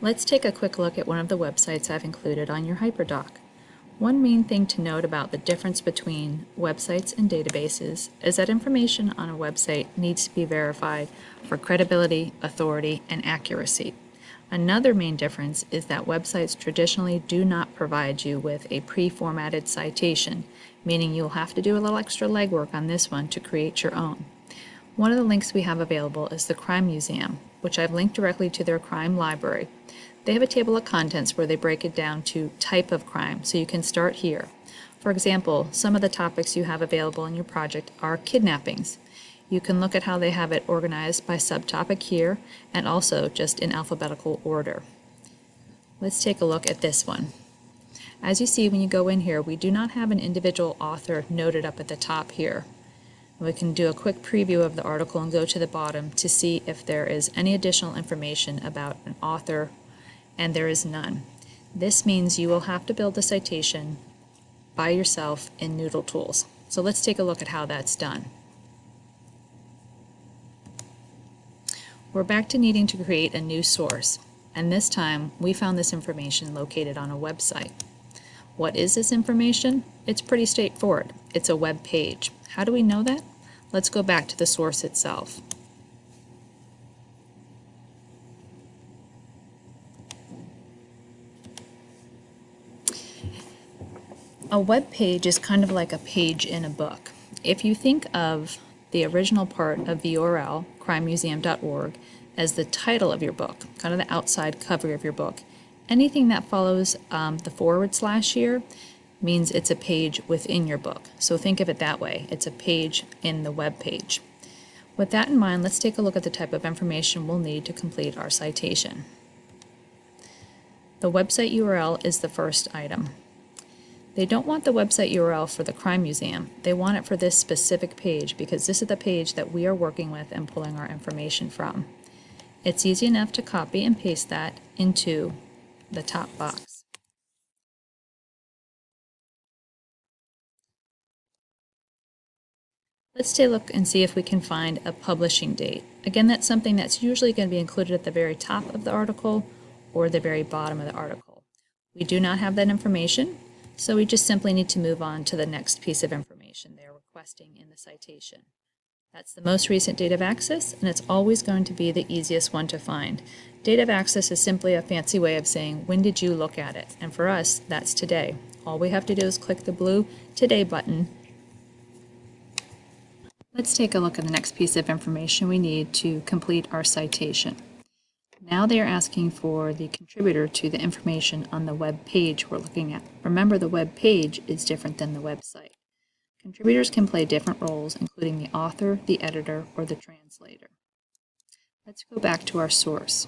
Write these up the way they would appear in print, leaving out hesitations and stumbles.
Let's take a quick look at one of the websites I've included on your HyperDoc. One main thing to note about the difference between websites and databases is that information on a website needs to be verified for credibility, authority, and accuracy. Another main difference is that websites traditionally do not provide you with a pre-formatted citation, meaning you'll have to do a little extra legwork on this one to create your own. One of the links we have available is the Crime Museum, which I've linked directly to their crime library. They have a table of contents where they break it down to type of crime, so you can start here. For example, some of the topics you have available in your project are kidnappings. You can look at how they have it organized by subtopic here, and also just in alphabetical order. Let's take a look at this one. As you see when you go in here, we do not have an individual author noted up at the top here. We can do a quick preview of the article and go to the bottom to see if there is any additional information about an author, and there is none. This means you will have to build the citation by yourself in Noodle Tools. So let's take a look at how that's done. We're back to needing to create a new source, and this time we found this information located on a website. What is this information? It's pretty straightforward. It's a web page. How do we know that? Let's go back to the source itself. A web page is kind of like a page in a book. If you think of the original part of the URL, crimemuseum.org, as the title of your book, kind of the outside cover of your book, anything that follows the / here means it's a page within your book. So think of it that way. It's a page in the web page. With that in mind, let's take a look at the type of information we'll need to complete our citation. The website URL is the first item. They don't want the website URL for the Crime Museum. They want it for this specific page because this is the page that we are working with and pulling our information from. It's easy enough to copy and paste that into the top box. Let's take a look and see if we can find a publishing date. Again, that's something that's usually going to be included at the very top of the article or the very bottom of the article. We do not have that information, so we just simply need to move on to the next piece of information they're requesting in the citation. That's the most recent date of access, and it's always going to be the easiest one to find. Date of access is simply a fancy way of saying, when did you look at it? And for us, that's today. All we have to do is click the blue Today button. Let's take a look at the next piece of information we need to complete our citation. Now they are asking for the contributor to the information on the web page we're looking at. Remember, the web page is different than the website. Contributors can play different roles, including the author, the editor, or the translator. Let's go back to our source.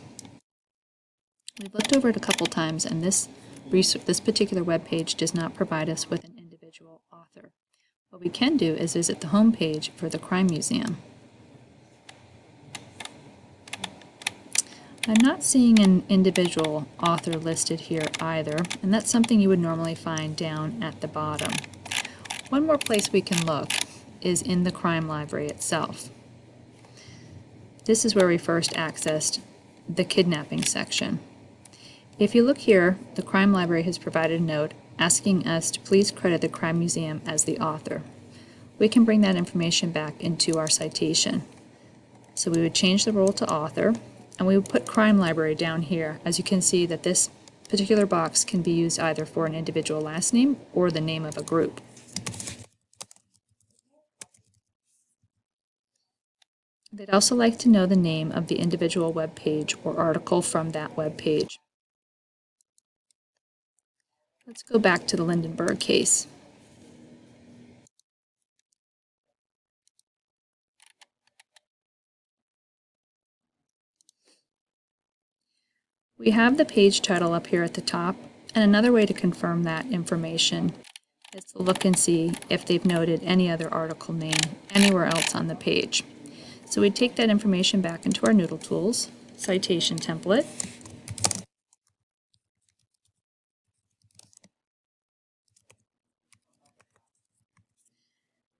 We've looked over it a couple times, and this particular web page does not provide us with an individual author. What we can do is visit the home page for the Crime Museum. I'm not seeing an individual author listed here either, and that's something you would normally find down at the bottom. One more place we can look is in the crime library itself. This is where we first accessed the kidnapping section. If you look here, the crime library has provided a note asking us to please credit the Crime Museum as the author. We can bring that information back into our citation. So we would change the role to author, and we would put crime library down here. As you can see that this particular box can be used either for an individual last name or the name of a group. They'd also like to know the name of the individual web page or article from that web page. Let's go back to the Lindenberg case. We have the page title up here at the top, and another way to confirm that information is to look and see if they've noted any other article name anywhere else on the page. So we take that information back into our Noodle Tools citation template.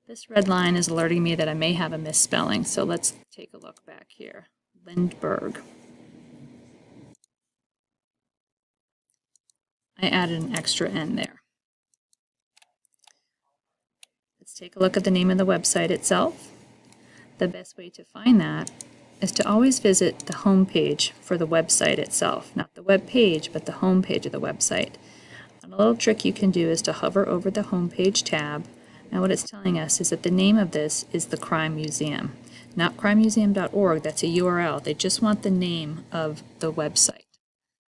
This red line is alerting me that I may have a misspelling, so let's take a look back here. Lindbergh. I added an extra N there. Let's take a look at the name of the website itself. The best way to find that is to always visit the home page for the website itself. Not the web page, but the home page of the website. And a little trick you can do is to hover over the home page tab, and what it's telling us is that the name of this is the Crime Museum. Not crimemuseum.org, that's a URL. They just want the name of the website.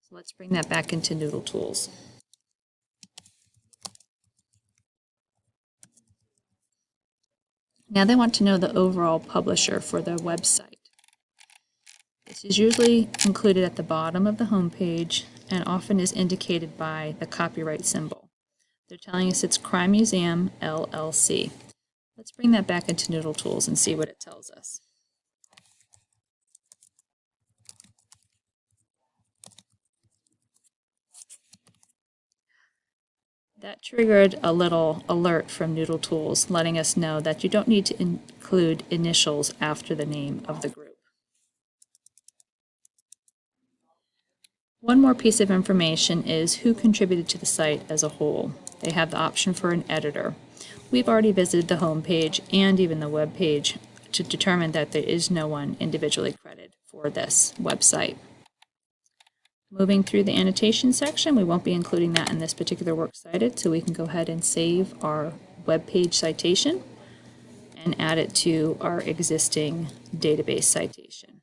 So let's bring that back into Noodle Tools. Now they want to know the overall publisher for their website. This is usually included at the bottom of the home page and often is indicated by the copyright symbol. They're telling us it's Crime Museum LLC. Let's bring that back into Noodle Tools and see what it tells us. That triggered a little alert from Noodle Tools, letting us know that you don't need to include initials after the name of the group. One more piece of information is who contributed to the site as a whole. They have the option for an editor. We've already visited the home page and even the web page to determine that there is no one individually credited for this website. Moving through the annotation section, we won't be including that in this particular works cited, so we can go ahead and save our web page citation and add it to our existing database citation.